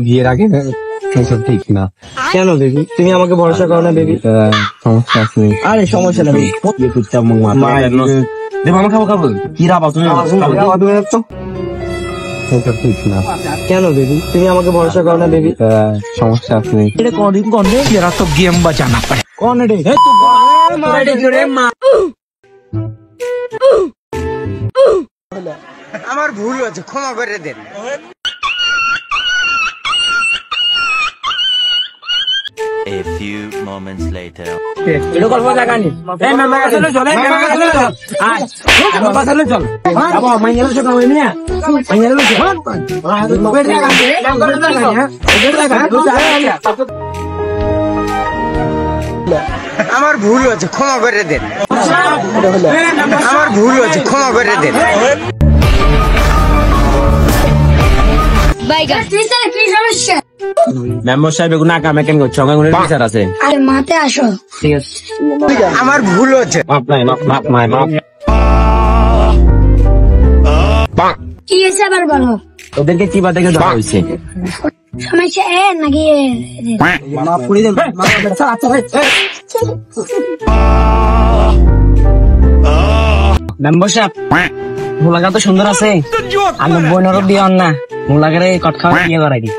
বিয়ের আগে এইসব ঠিক না। কেন বেবি তুমি আমাকে ভরসা করো না বেবি? সমস্যা আছে। আরে সমস্যা নেই কি রাবা তুমি? ঠিক না। কেন বেবি তুমি আমাকে ভরসা করো না বেবি? সমস্যা আছে। এটা কোনদিন কোনদিন तेरा तो गेम बचाना पड़े। কোন রে আমার ভুল হয়েছে, ক্ষমা করে দেন। A few moments later. এটা গল্প জায়গা নি এই মামা চলে চলে আয় বাবা চলে চল বাবা মাইয়ার সাথে হই না মাইয়ার লোক আমার ভুল হয়েছে, ক্ষমা করে দেন। আমার ভুল হয়েছে, ক্ষমা করে দেন। মেম্বার সাহেব এগুলো নাকা মেকেন করছো আমার কোনো বিচার আছে। আরে মাতে আসো। ঠিক আছে আমার ভুল হয়েছে। মাপ নাই মাপ কি হয়েছে আবার বলো। ওদেরকে চিবা থেকে দেওয়া হয়েছে। সমস্যা এ নাকি মাপ করে দেন। মেম্বার সাহেব মুলাগা তো সুন্দর আছে। আমি বোনেরও বিয়ে হন না, মুলাগারে কট খাওয়া বিয়ে করাই দি।